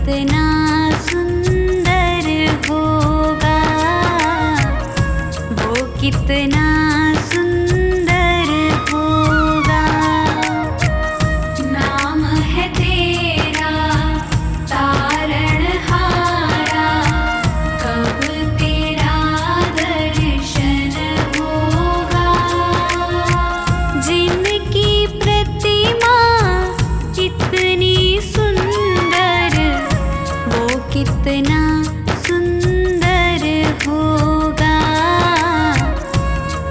कितना सुंदर होगा, वो कितना सुंदर होगा। नाम है तेरा तारणहारा, कब तेरा दर्शन होगा। जिनकी प्रतिमा कितनी सुंदर, वो कितना सुंदर होगा,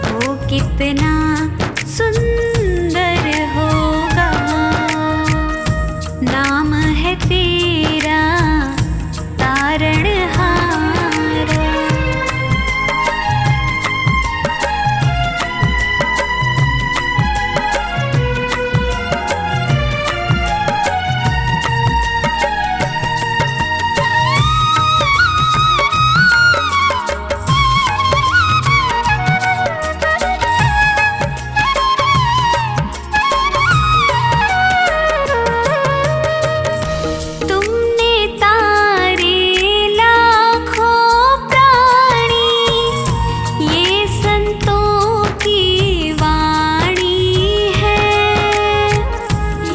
वो कितना सुंदर होगा। नाम है तेरा तारणहारा। तुमने तारे लाखों प्राणी, ये संतों की वाणी है,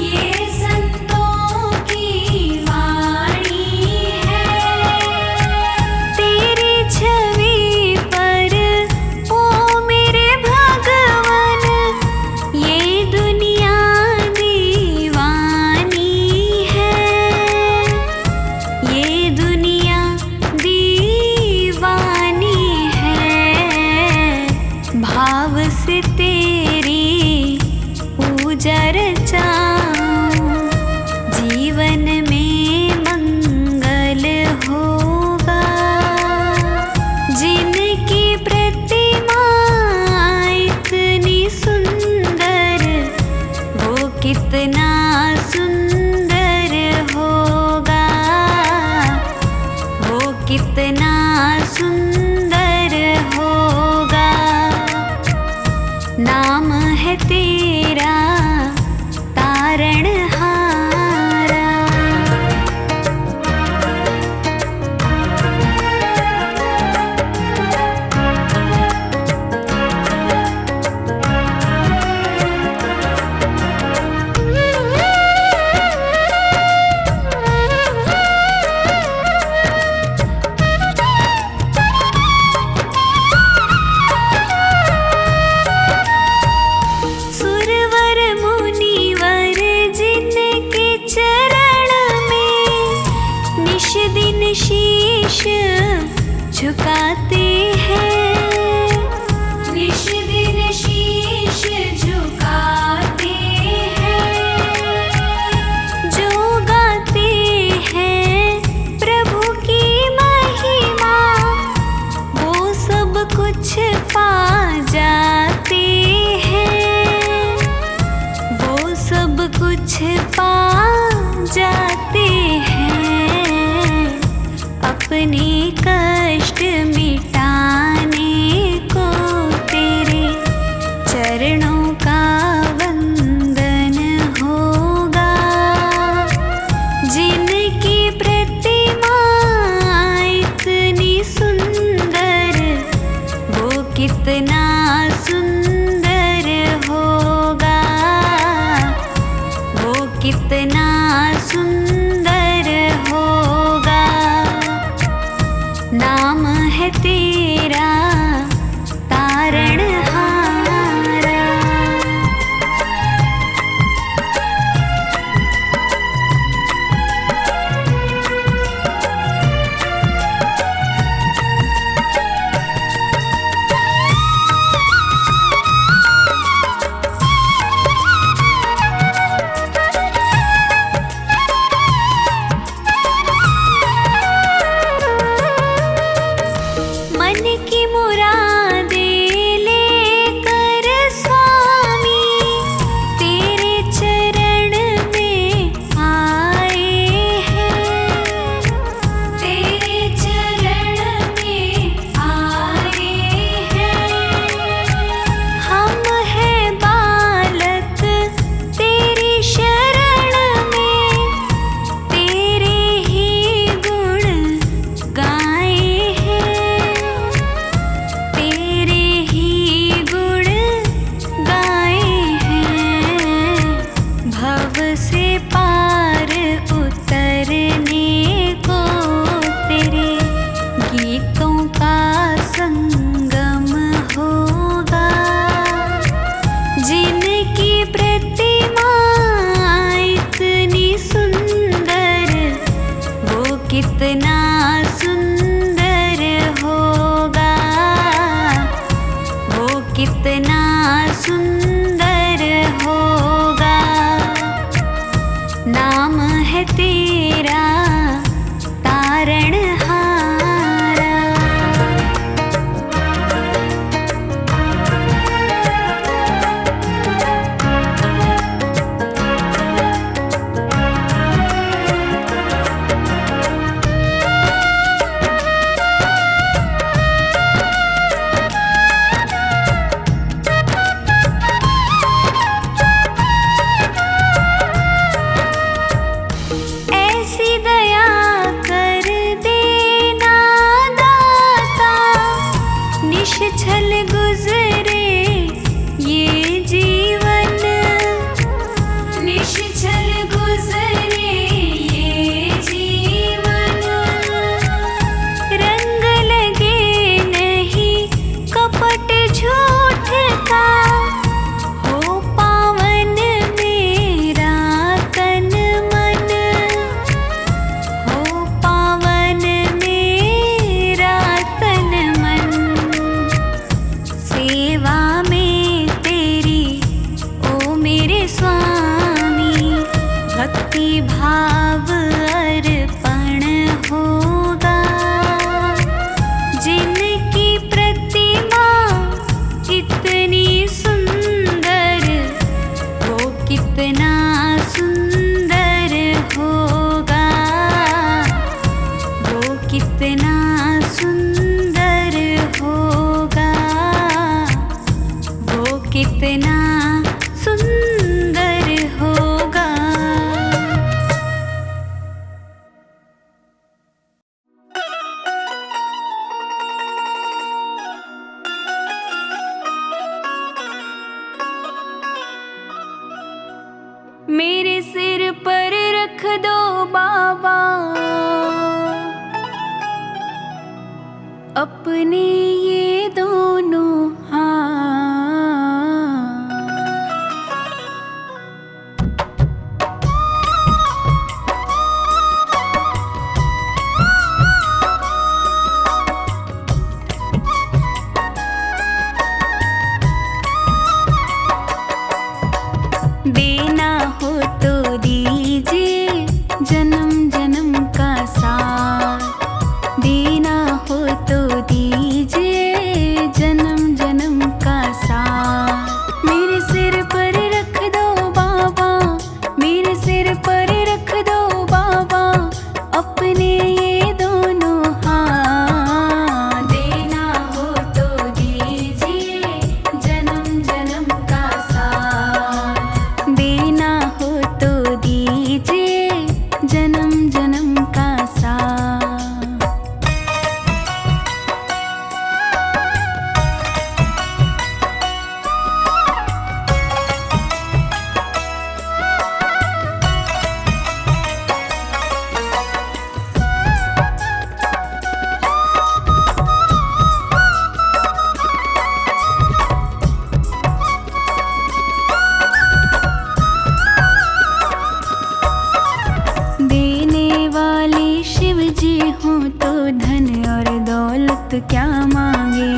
ये संतों की वाणी है। तेरी छवि पर ओ मेरे भगवन, ये दुनिया दीवानी है, ये दुनिया दीवानी है। भाव से तेरी पूजा रचाऊं, जीवन में मंगल होगा। जिनकी प्रतिमा इतनी सुंदर, वो कितना सुंदर होगा, वो कितना सुंदर होगा। नाम है तेरा तारणहारा। सुरवर मुनिवर जिनके चरण में निश दिन शीश झुकाते हैं, निश दिन शीश झुकाते हैं। जो गाते हैं प्रभु की महिमा, वो सब कुछ पा जाते हैं, वो सब कुछ पा जाते हैं। अपने कष्ट मिटाने को तेरे चरणों का वंदन होगा। जिनकी प्रतिमा इतनी सुंदर, वो कितना सुंदर होगा, वो कितना सुंदर होगा। नाम है तेरा तारणहारा। मन कितना सुंदर होगा, वो कितना सुंदर होगा। नाम है तेरा तारणहारा। ऐसी दया कर देना दाता, निश्छल गुजरे ये जीवन, निश्छल गुजरे ये जीवन। रंग लगे नहीं कपट झूठ का, हो पावन मेरा तन मन, हो पावन मेरा तन मन। सेवा में तेरी ओ मेरे स्वामी, भक्ति भाव अर्पण होगा। जिनकी प्रतिमा इतनी सुंदर, वो कितना सुंदर होगा, वो कितना सुंदर होगा, वो कितना सुंदर होगा। मेरे सिर पर रख दो बाबा अपने ये दोनों हाथ। देना हो तो दीजिए जन्म जन्म का साथ, देना हो तो दीजिए जन्म जन्म का साथ। मेरे सिर पर रख दो बाबा, मेरे सिर पर रख दो बाबा अपने ये दोनों हाथ। देना हो तो दीजिए जन्म जन्म का साथ, देना हो तो दीजिए जन्म जन्म का साथ। देने वाले शिव जी हों तो धन और दौलत क्या मांगे,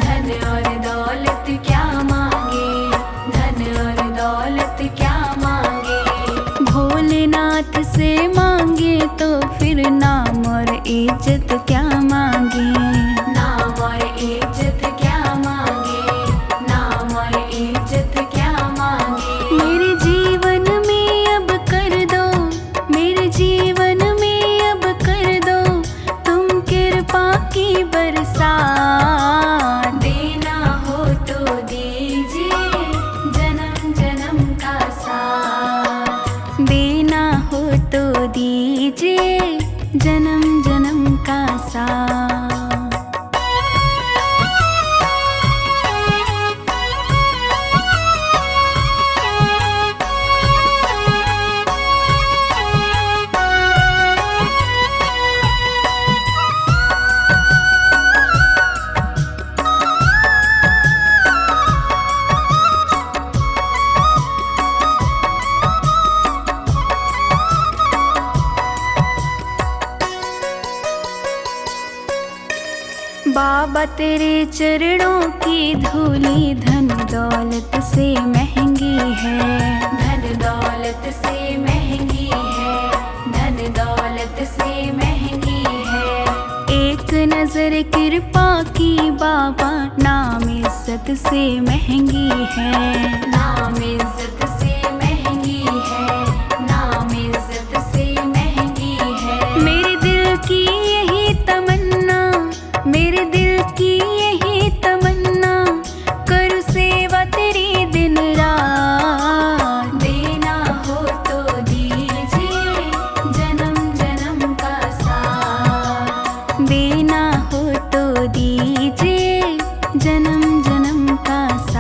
धन और दौलत क्या मांगे, धन और दौलत क्या मांगे। भोलेनाथ से मांगे तो फिर नाम और इज्जत क्या मांगे, नाम और इज्जत क्या मांगे, नाम और इज्जत क्या मांगे। मेरे जीवन में अब कर दो, मेरे जीवन में अब कर दो तुम कृपा की बरसात। देना हो तो दीजिए जन्म जन्म का साथ, देना हो तो दीजिए जन्म जन्म का साथ। बाबा तेरे चरणों की धूली धन दौलत से महंगी है, धन दौलत से महंगी है, धन दौलत से महंगी है। एक नजर कृपा की बाबा नाम इज्जत से महंगी है, नाम इज्जत से महंगी है, नाम इज्जत से महंगी है। मेरे दिल की यही तमन्ना, मेरे दिल की यही तमन्ना, करूँ सेवा तेरी दिन रात। देना हो तो दीजिए जन्म जन्म का साथ, देना हो तो दीजिए जन्म जन्म का साथ।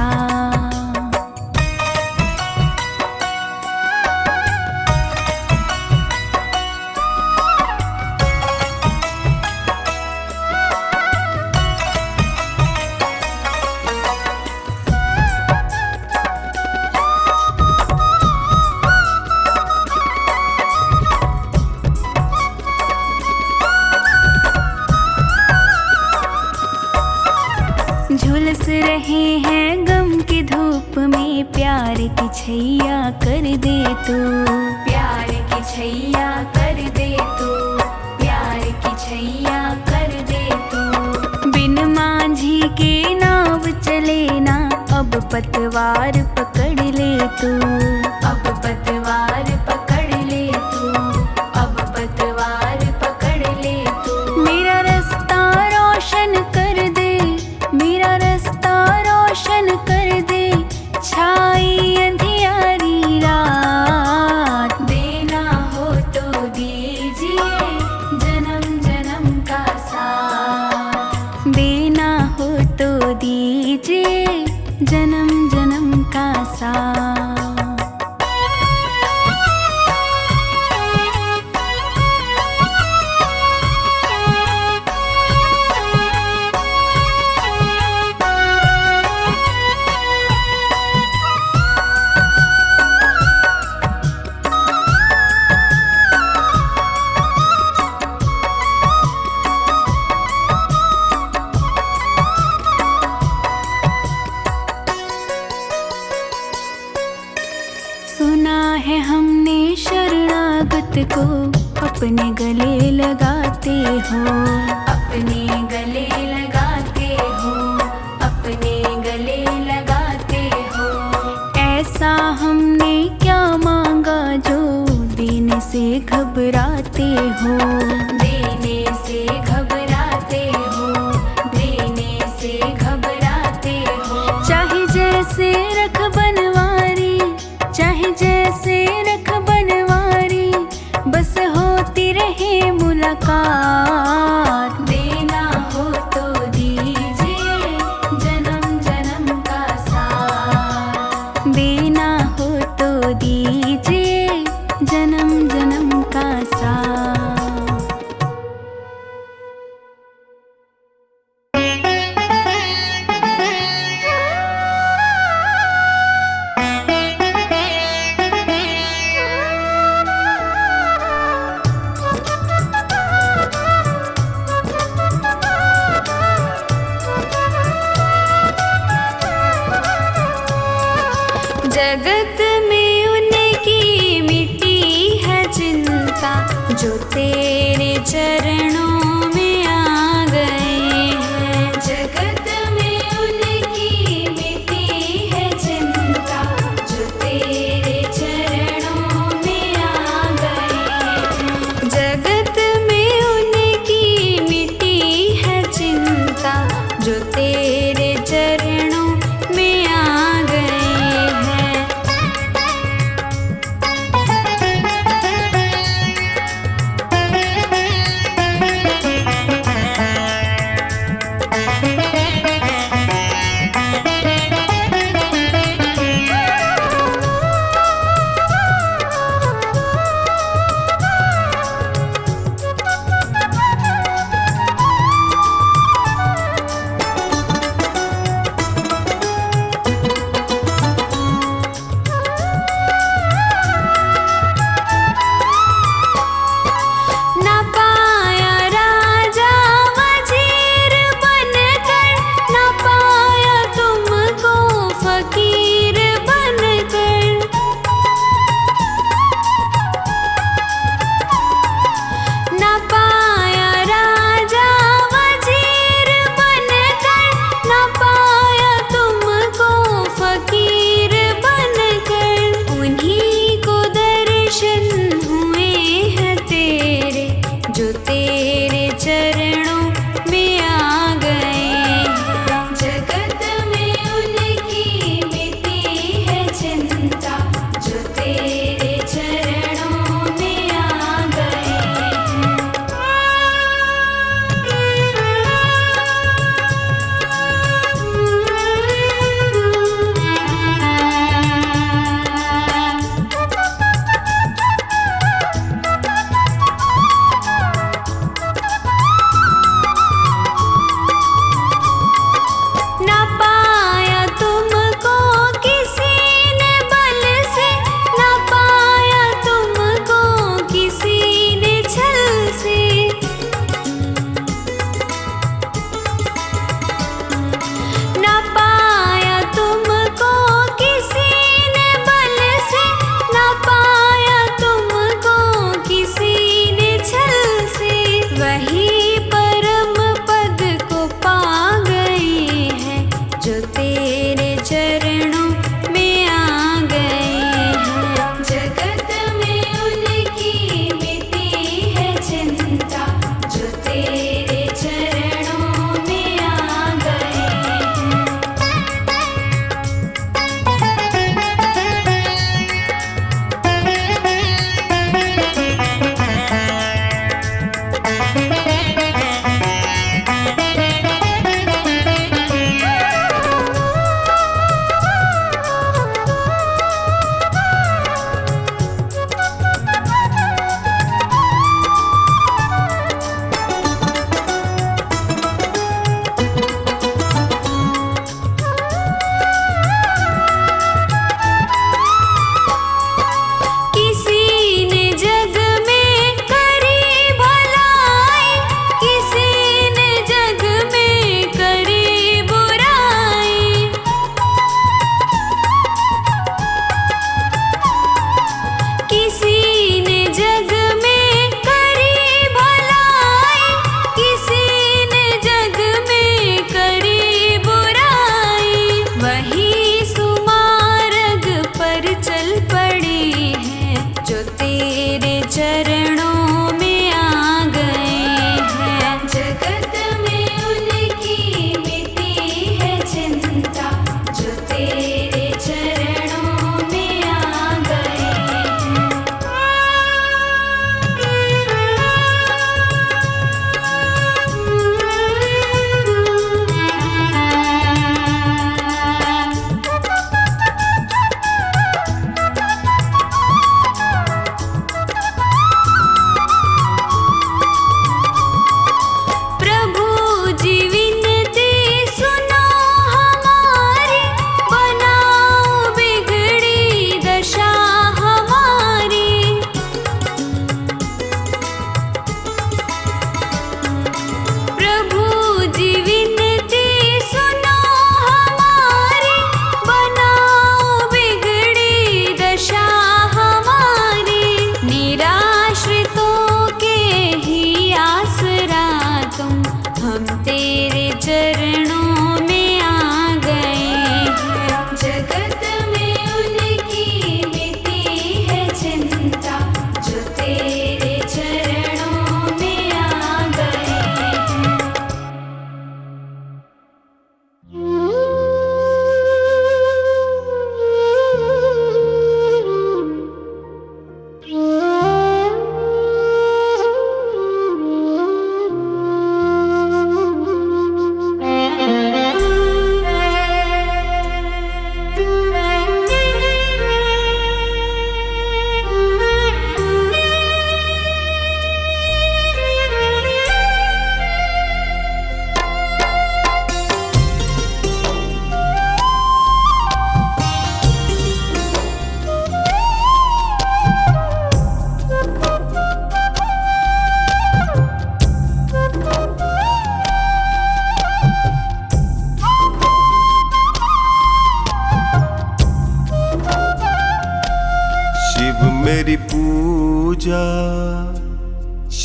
झुलस रहे हैं गम की धूप में, प्यार की छैया कर दे तू, प्यार की छैया कर दे तू, प्यार की छैया कर दे तू। बिन मांझी के नाव चले ना, अब पतवार पकड़ ले तू, अब पतवार पकड़ ले तू, अब पतवार पकड़ ले तू। मेरा रास्ता रोशन कर दे, मेरा रास्ता रोशन कर दे, छाई अंधियारी रात। देना हो तो दीजिए जन्म जन्म का साथ, देना हो तो दीजिए जन्म जन्म का साथ। सुना है हमने शरणागत को अपने गले लगाते हो, अपने गले लगाते हो, अपने गले लगाते हो। ऐसा हमने क्या मांगा जो देने से घबराते हो, देने से घबराते हो, देने से घबराते हो। चाहे जैसे रख बनवारी, चाहे जैसे रख बनवारी, बस होती रहे मुलाकात। देना हो तो दीजिए जन्म जन्म का साथ, देना हो तो दीजिए जन्म जन्म का साथ। जगत में उनकी मिट्टी है चिंता, जो तेरे चरणों में आ गए हैं। जगत में उनकी मिट्टी है चिंता, जो तेरे चरणों में आ गए हैं। जगत में उनकी मिट्टी है चिंता, जो तेरे चरणों में आ गए हैं।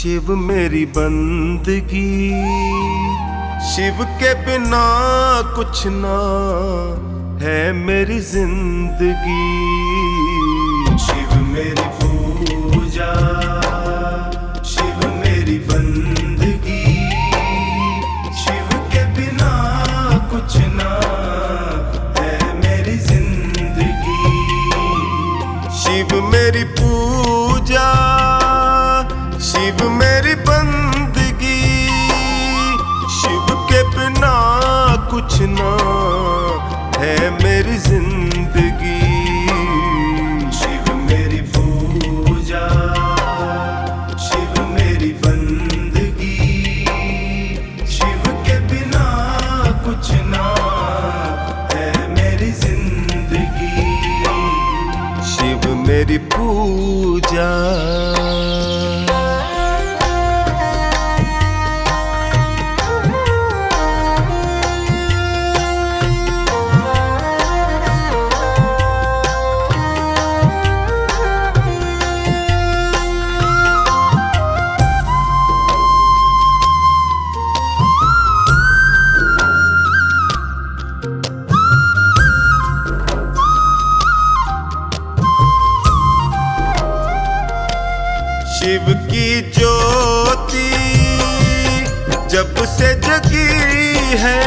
शिव मेरी बंदगी, शिव के बिना कुछ ना है मेरी जिंदगी। शिव मेरी पूजा, शिव मेरी बंदगी, शिव के बिना कुछ ना है मेरी जिंदगी। शिव मेरी पूजा, शिव मेरी बंदगी, शिव के बिना कुछ ना है मेरी जिंदगी। शिव मेरी पूजा, शिव मेरी बंदगी, शिव के बिना कुछ ना है मेरी जिंदगी। शिव मेरी पूजा। शिव की ज्योति जब से जगी है,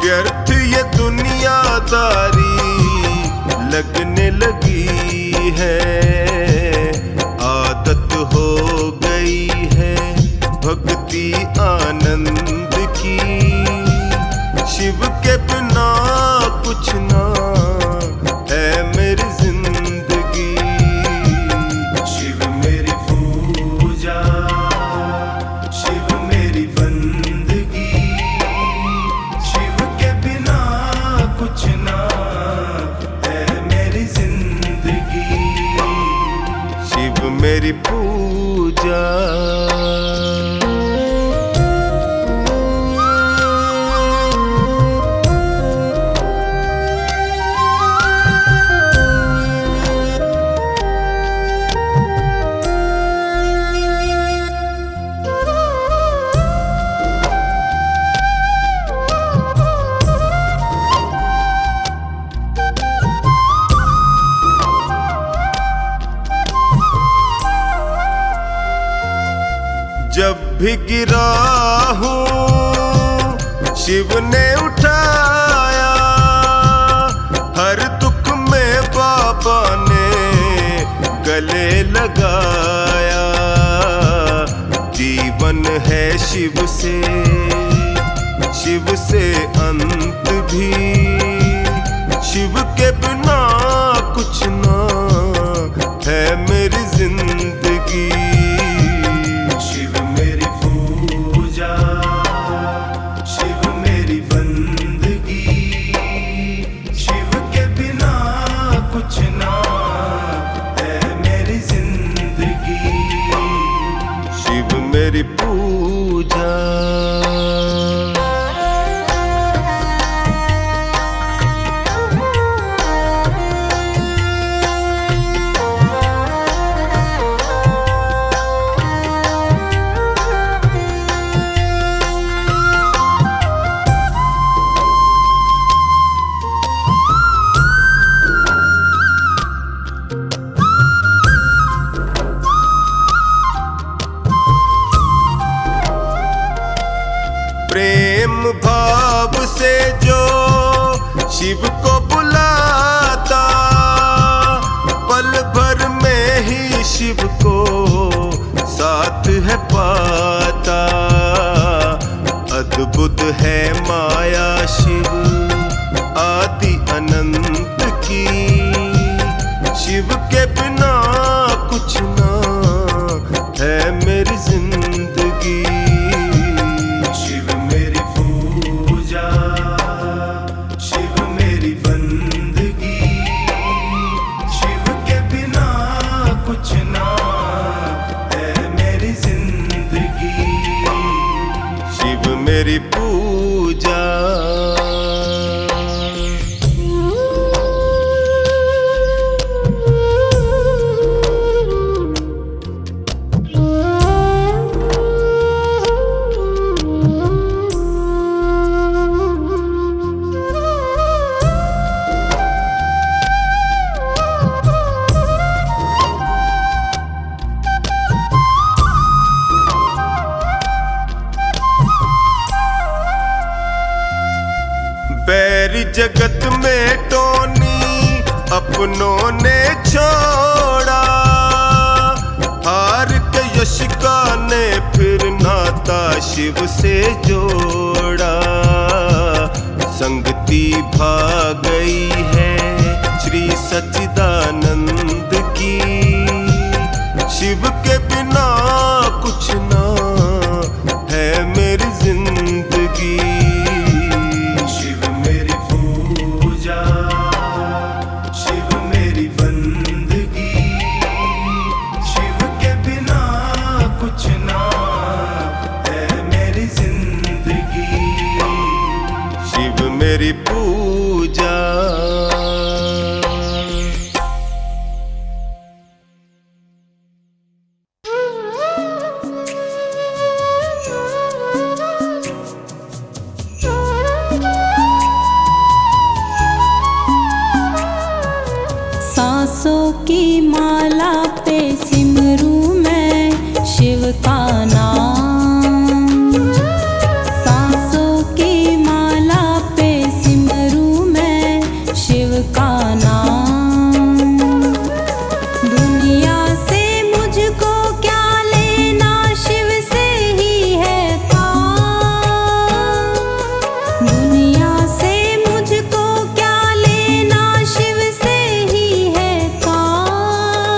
व्यर्थ ये दुनियादारी लगने लगी है। आदत हो गई है भक्ति आनंद की, शिव के बिना कुछ ना है मेरी जिंदगी। शिव मेरी पूजा, शिव मेरी बंदगी, शिव के बिना कुछ ना है मेरी जिंदगी। शिव मेरी पूजा। जब भी गिरा हूँ शिव ने उठाया, हर दुख में बाबा ने गले लगाया। जीवन है शिव से अंत भी, शिव के बिना कुछ ना है मेरी जिंदगी। शिव मेरी पूजा, शिव मेरी बंदगी, शिव के बिना कुछ ना है मेरी जिंदगी। शिव मेरी पूजा। प्रेम भाव से जो शिव को बुलाता, पल भर में ही शिव को साथ है पाता। अद्भुत है माया शिव आदि अनंत की, शिव के बिना कुछ ना है मेरी जिंदगी। शिव मेरी पूजा, शिव मेरी बंदगी, शिव के बिना कुछ ना है मेरी जिंदगी। शिव मेरी पूजा। जगत में टोनी अपनों ने छोड़ा, हार के यशिका ने फिर नाता शिव से जोड़ा। संगति भाग गई है श्री सच्चिदानंद की, शिव के बिना कुछ ना है मेरी जिंदगी। शिव मेरी पूजा, शिव मेरी बंदगी, शिव के बिना कुछ ना है मेरी जिंदगी। शिव मेरी पूजा। सांसों की माला पे सिमरूं मैं शिव का नाम, सांसों की माला पे सिमरूं मैं शिव का नाम। दुनिया से मुझको क्या लेना, शिव से ही है काम। दुनिया से मुझको क्या लेना, शिव से ही है काम।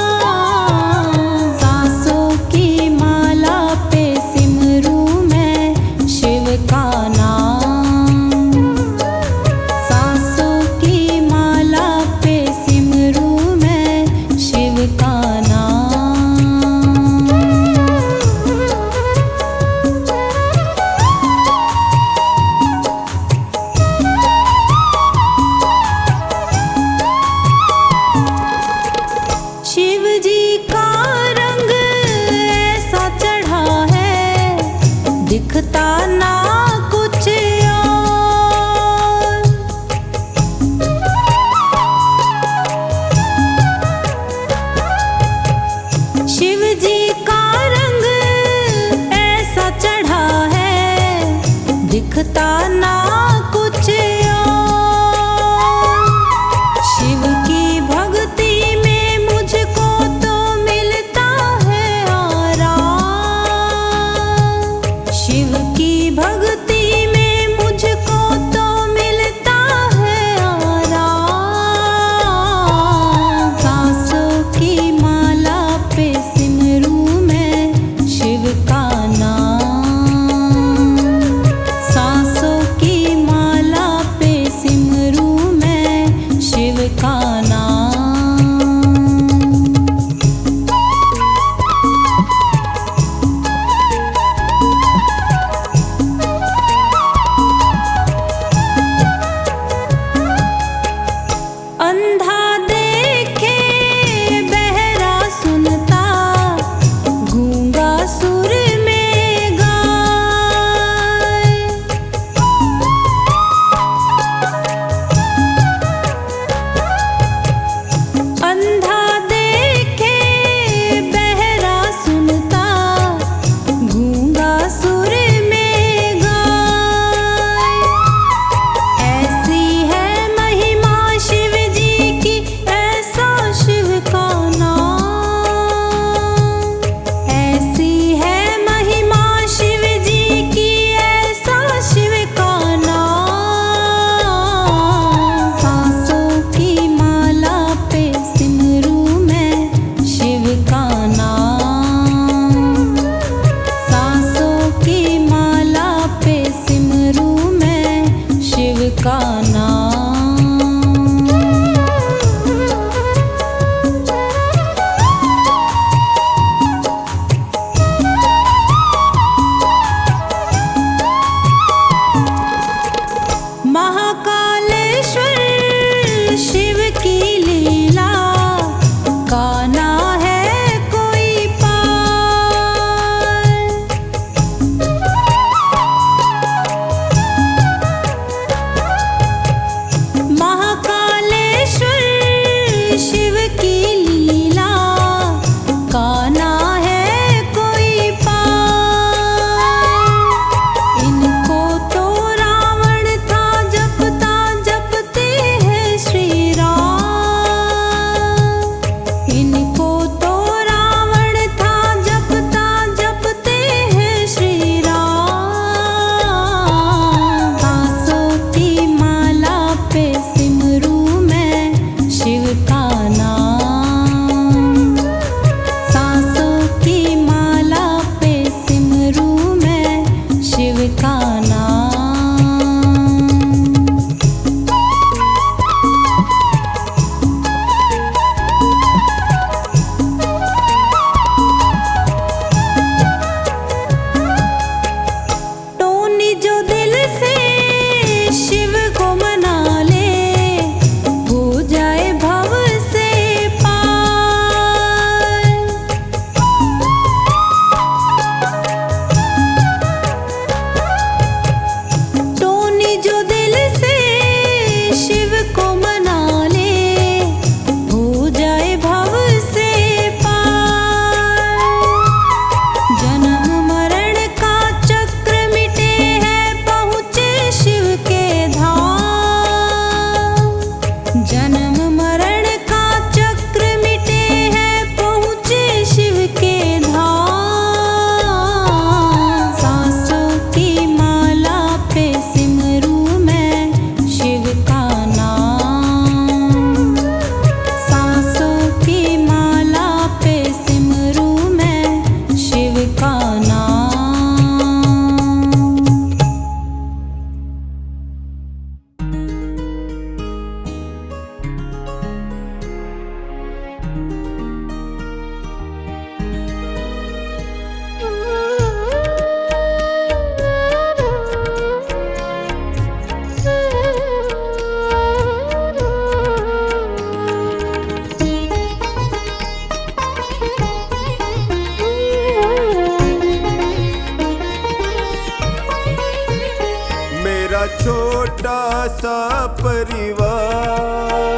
सा परिवार,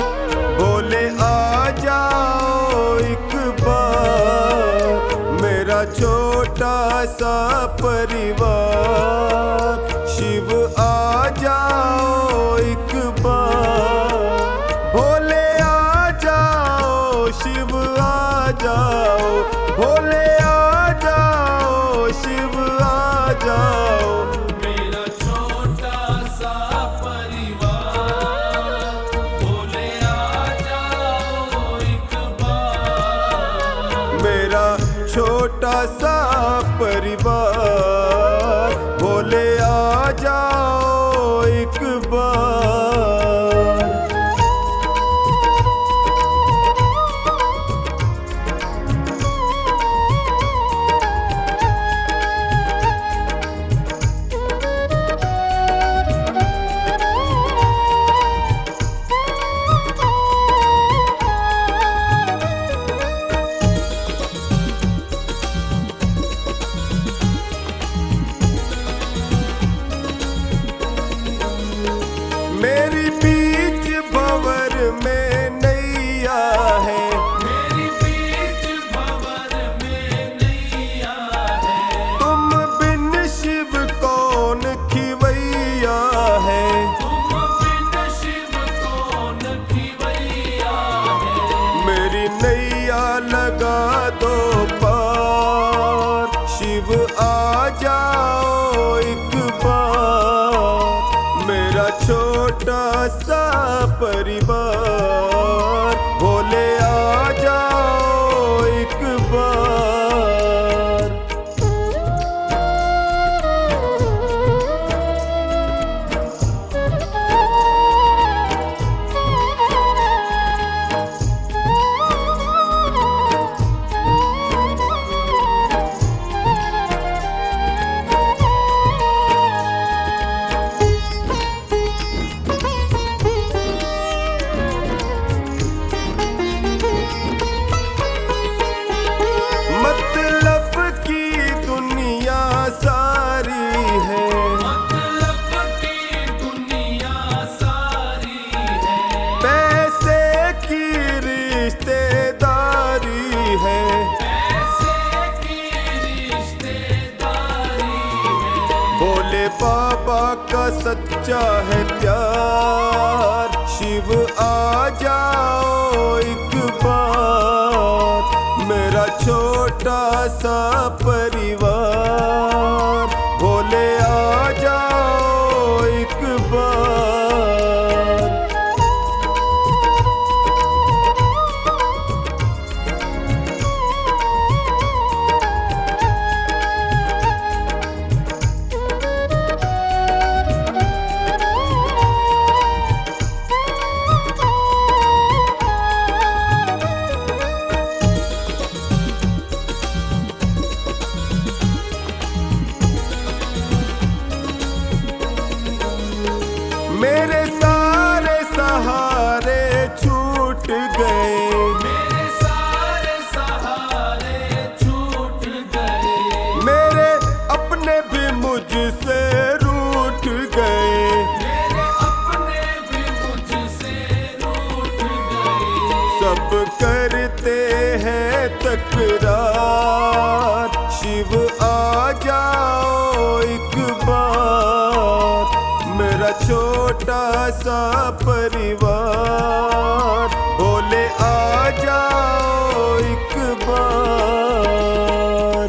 बोले आ जाओ एक बार, मेरा छोटा सा परिवार। शिव आ जाओ एक बार, भोले आ जाओ, शिव आ जाओ, भोले आ जाओ, शिव आ जाओ। मेरा छोटा सा परिवार, भोले आ जाओ एक बार। मेरा छोटा सा परिवार, भोले आ जाओ एक बार। मेरी बीच भंवर में नैया है, मेरी बीच भंवर में नैया है। तुम बिन शिव कौन खिवैया है, तुम बिन शिव कौन खिवैया है। मेरी नैया लगा दो पार, शिव आ जाओ एक बार। मेरा छोटा सा परिवार, भोले आ जाओ एक बार। मतलब की दुनिया सारी है, मतलब की दुनिया सारी है। पैसे की रिश्तेदारी है, पैसे की रिश्तेदारी है। भोले बाबा का सच्चा है प्यार। शिव आ जाओ एक बार, मेरा छोटा सा परिवार, भोले आ जाओ एक बार। मेरे सारे सहारे छूट गए, मेरे सारे सहारे छूट गए। मेरे अपने भी मुझसे रूठ गए। मेरे अपने भी मुझसे रूठ गए। सब करते हैं तकरार, शिव आ जाओ एक बार। मेरा छोटा सा परिवार, भोले आ जाओ एक बार।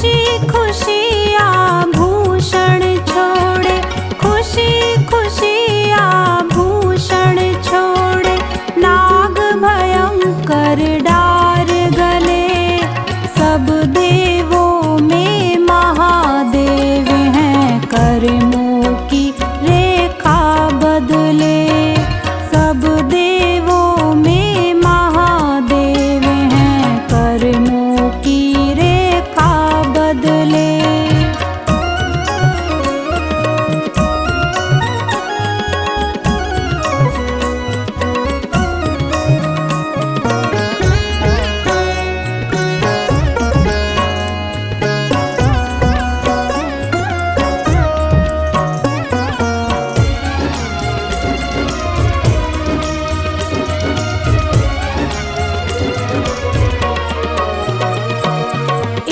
खुशी खुशी आभूषण छोड़े, खुशी खुशी आभूषण छोड़े, नाग भयंकर डार गले, सब देवों में महादेव हैं, कर्मों की रेखा बदले, सब देवों में महादेव हैं, कर्मों की रेखा बदले।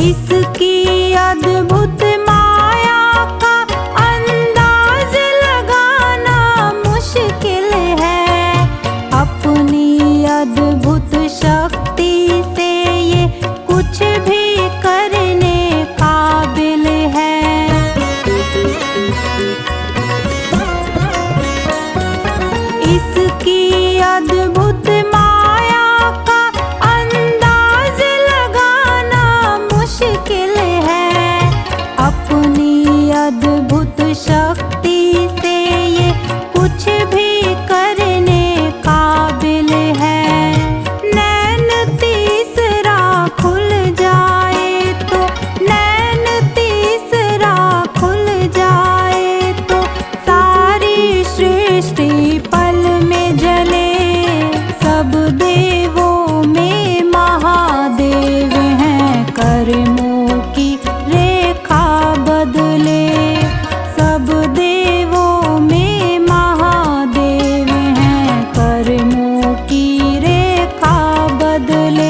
इसकी अद्भुत माया का अंदाज लगाना मुश्किल है, अपनी अद्भुत शक्ति से ये कुछ भी करने काबिल है। इसकी अद्भुत माया का अंदाज लगाना मुश्किल है, अपनी अद्भुत शक्ति से ये कुछ भी करने काबिल है। नैन तीसरा खुल जाए तो, नैन तीसरा खुल जाए तो, सारी सृष्टि पल में जले, सब देवों में महादेव हैं, कर्मों की रेखा बदले, सब देवों में महादेव हैं, कर्मों की रेखा बदले।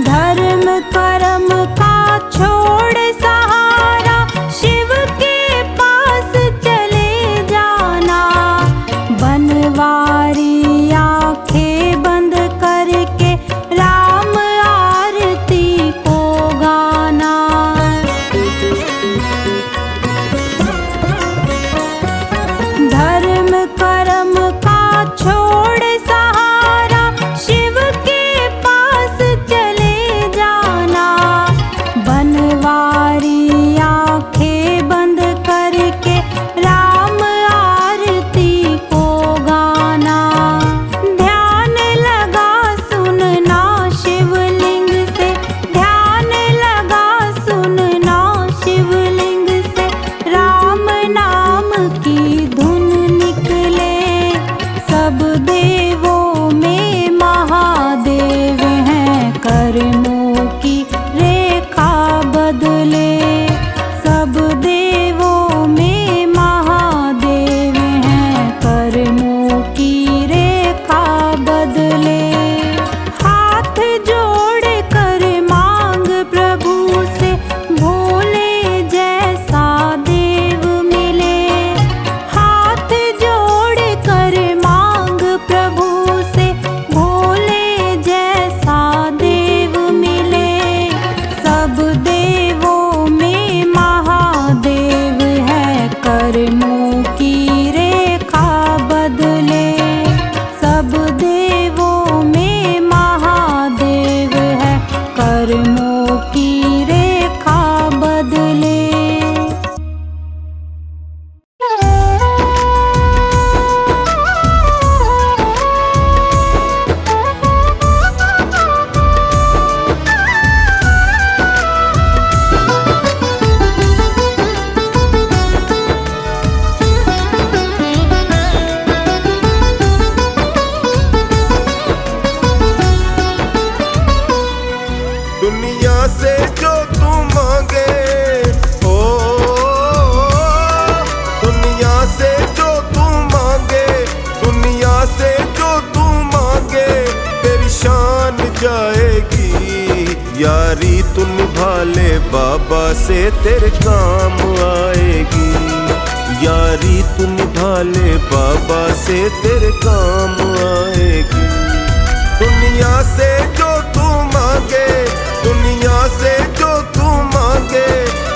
धर्म कर्म का छोड़ सहारा, शिव के पास चले जाना, बनवारी आंखें बंद करके राम आरती को गाना। धर्म कर्म का छोड़ सहारा, शिव के पास चले जाना, बनवारी आंखें बंद करके राम आरती को गाना। ध्यान लगा सुनना शिवलिंग से, ध्यान लगा सुनना शिवलिंग से, राम नाम की धुन निकले, सब देवों में महादेव हैं, कर्मों की रेखा बदले, सब देवों में महादेव हैं, कर्मों की रेखा बदले। हाथ जोड़ कर मांग प्रभु से, भोले जैसा देव मिले, हाथ जोड़ कर मांग प्रभु से, भोले जैसा देव मिले, सब देवों में महादेव है, कर्मों की रेखा बदले, सब देवों में महादेव है, कर्मों की रेखा बदले। जाएगी। यारी तू निभा ले बाबा से तेरे काम आएगी। यारी तू निभा ले बाबा से तेरे काम आएगी। दुनिया से जो तू मांगे, दुनिया से जो तू मांगे,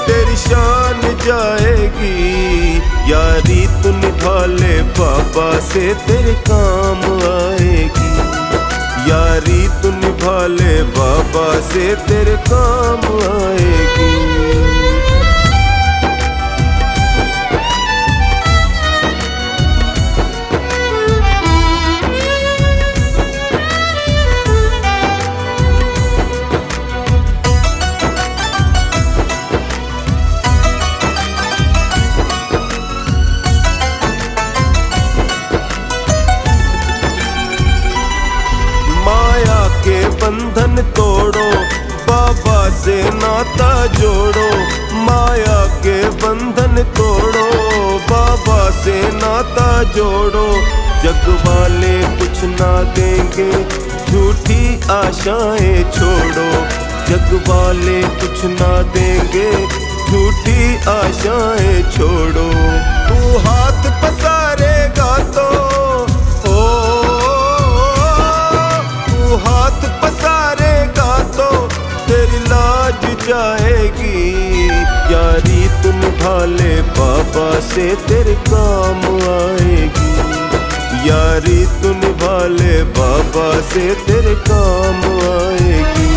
तेरी शान जाएगी। यारी तू निभा ले बाबा से तेरे काम आएगी। यारी तू निभा ले बाबा से तेरे काम आएगी। के बंधन तोड़ो, बाबा से नाता जोड़ो। माया के बंधन तोड़ो, बाबा से नाता जोड़ो। जग वाले कुछ ना देंगे, झूठी आशाएं छोड़ो। जग वाले कुछ ना देंगे, झूठी आशाएं छोड़ो। तू हाथ पसारेगा तो हाथ पसारेगा तो तेरी लाज जाएगी। यारी तू निभा ले बाबा से तेरे काम आएगी। यारी तू निभा ले बाबा से तेरे काम आएगी।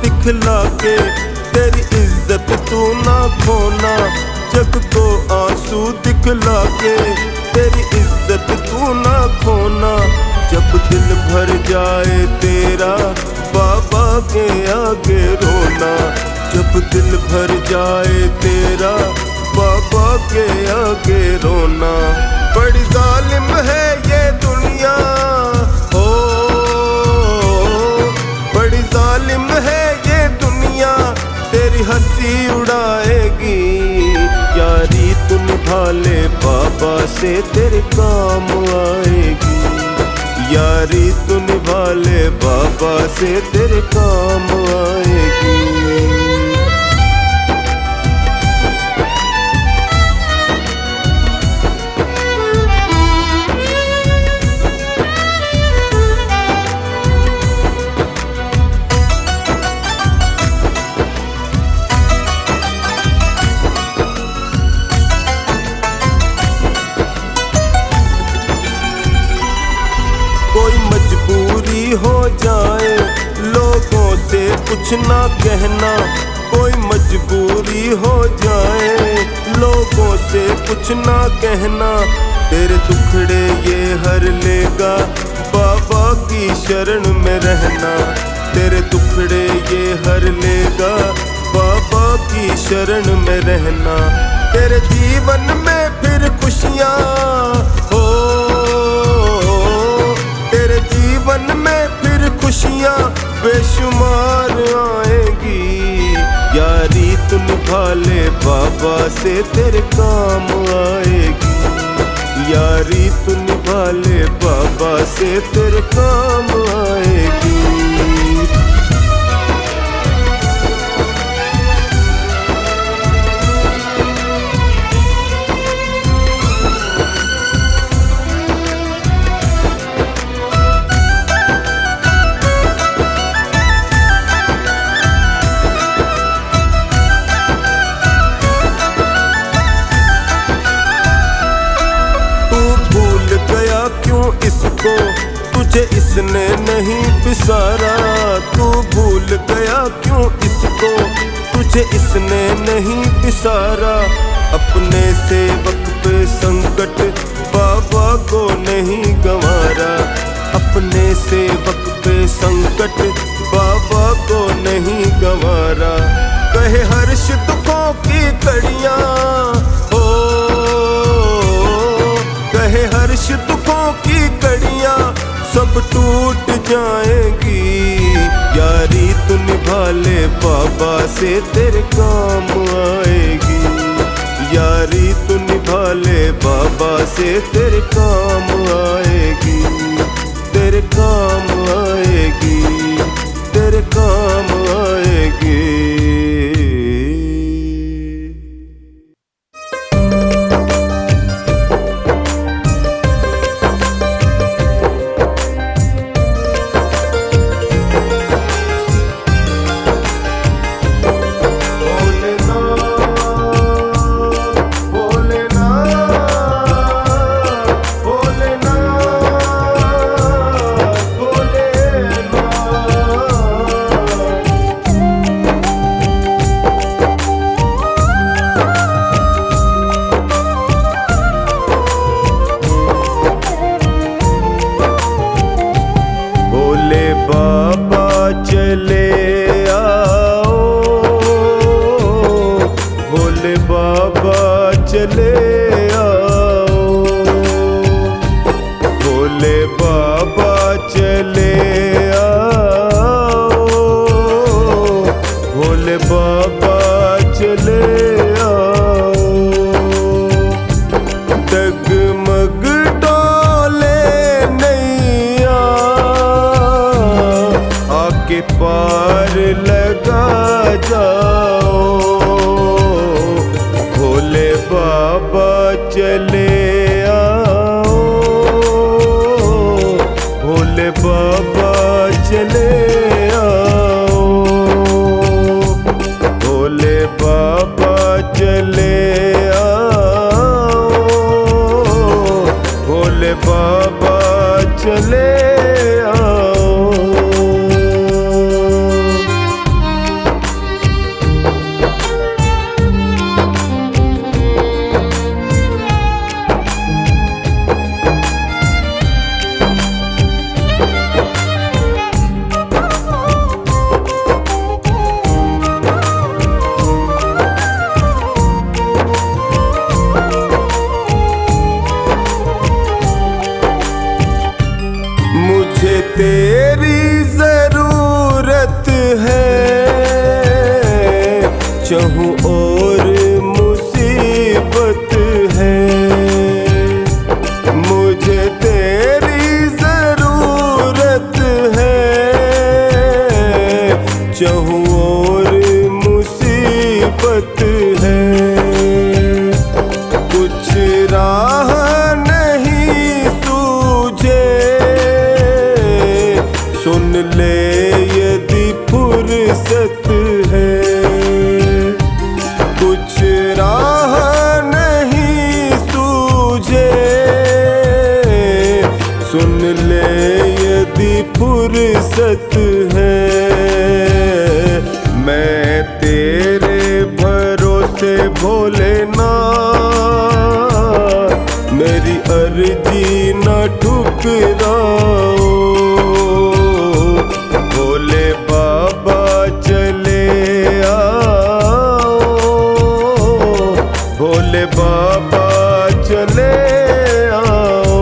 दिखला के तेरी इज्जत तू ना खोना। जग को आंसू दिखला के तेरी इज्जत तू ना खोना। जब दिल भर जाए तेरा बाबा के आगे रोना। जब दिल भर जाए तेरा बाबा के आगे रोना। बड़ी जालिम है ये दुनिया, ओ बड़ी जालिम है तेरी हंसी उड़ाएगी। यारी तू निभा ले बाबा से तेरे काम आएगी। यारी तू निभा ले बाबा से तेरे काम आएगी। कोई मजबूरी हो जाए, लोगों से कुछ ना कहना। कोई मजबूरी हो जाए, लोगों से कुछ ना कहना। तेरे दुखड़े ये हर लेगा, बाबा की शरण में रहना। तेरे दुखड़े ये हर लेगा, बाबा की शरण में रहना। तेरे जीवन में फिर खुशियाँ हो, जीवन में फिर खुशियाँ बेशुमार आएगी। यारी तू निभा ले बाबा से तेरे काम आएगी। यारी तू निभा ले बाबा से तेरे काम आएगी। इसको तुझे इसने नहीं पिसारा। तू भूल गया क्यों इसको, तुझे इसने नहीं पिसारा। अपने सेवक पे संकट बाबा को नहीं गंवारा। अपने सेवक पे संकट बाबा को नहीं गंवारा। कहे हर्ष दुखों की कड़ियां, ओ कहे हर्ष दुखों की कड़ियां सब टूट जाएंगी। यारी तू निभा ले बाबा से तेरे काम आएगी। यारी तू निभा ले बाबा से तेरे काम आएगी, तेरे काम आएगी, तेरे काम आएगी। बाबा चले आओ, भोले बाबा चले आओ, भोले बाबा चले आओ, भोले बाबा चले आओ। डगमग डोले नैया आके पार लगा जाओ। भोले बाबा चले आओ, भोले बाबा चले आओ, भोले बाबा चले आओ, भोले बाबा चले आओ। मुझे तेरी जरूरत है, चाहूं और मुसीबत है। मुझे तेरी जरूरत है, चाहूं और मुसीबत है। कुछ राह नहीं सूझे, सुन ले यदि फुर्सत है। कुछ राह नहीं सूझे, सुन ले यदि फुर्सत है। मैं तेरे भरोसे भोलेनाथ, मेरी अर्जी न ठुकराओ। भोले बाबा चले आओ, भोले बाबा चले आओ।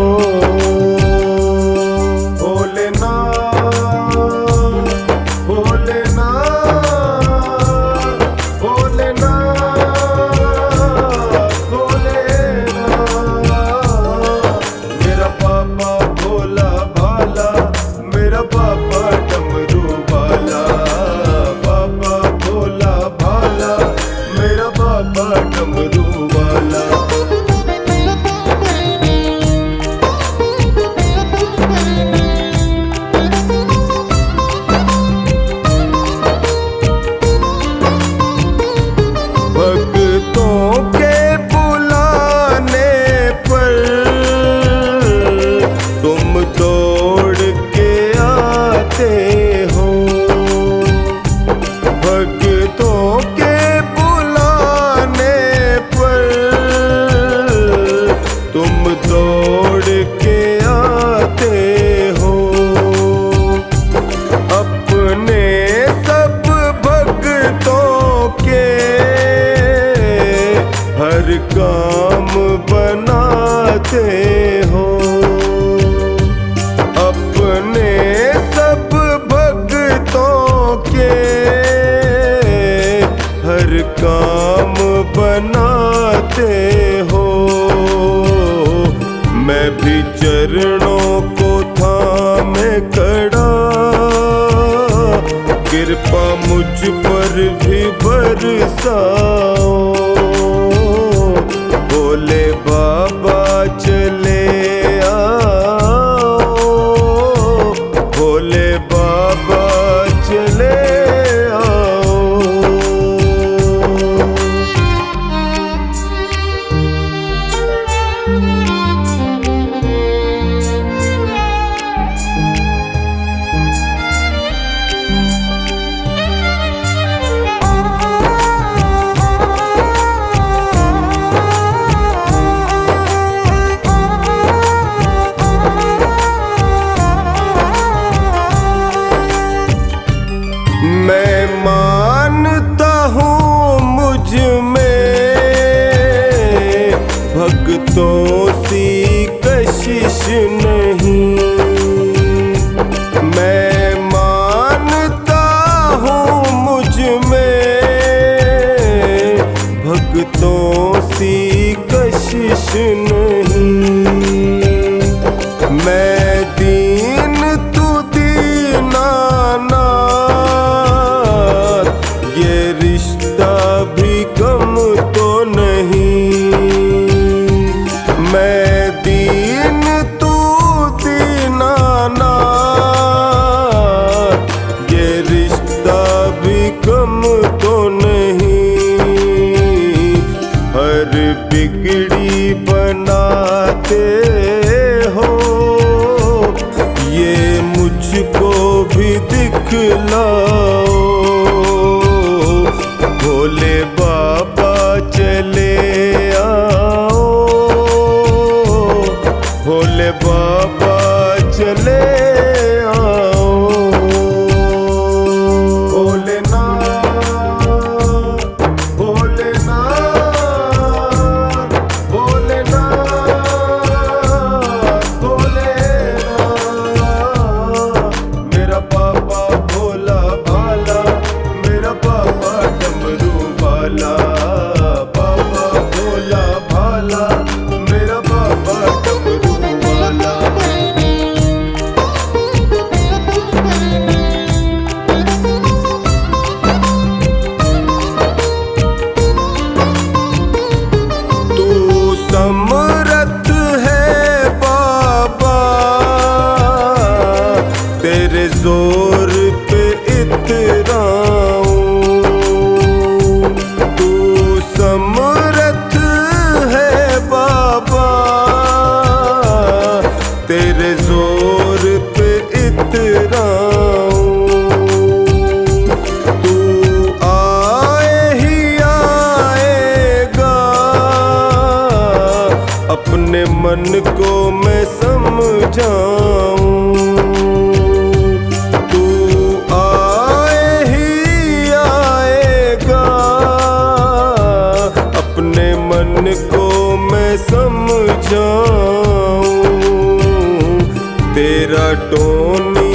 भोलेनाथ भोलेनाथ भोलेनाथ भोलेनाथ, मेरा बाबा भोला कृपा मुझ पर भी बरसाओ, भोले बाबा चले आओ, भोले बाबा चले आओ। मैं मानता हूँ मुझ में भक्तों सी कशिश नहीं, मैं मानता हूँ मुझ में भक्तों सी कशिश नहीं। मैं दीन तू दीनानाथ, ये रिश्ता भी कम तो नहीं। मैं दीन तू दीनानाथ, ये रिश्ता भी कम तो नहीं। हर बिगड़ी बनाते हो, ये मुझको भी दिखलाओ, भोले बाबा चले आओ, भोले बाबा चले आओ। भोलेनाथ भोलेनाथ भोलेनाथ भोलेनाथ, मेरा पापा भोला भाला, मेरा पापा डमरू वाला, पापा भोला भाला, मेरा पापा डमरू वाला। तू समर्थ है बाबा, तेरे जोर पे इतराऊं। तू समर्थ है बाबा, तेरे जोर पे इतराऊं। तू आए ही आएगा, अपने मन को मैं समझाऊं। तू आए ही आएगा, अपने मन को मैं समझाऊं। तेरा टोनी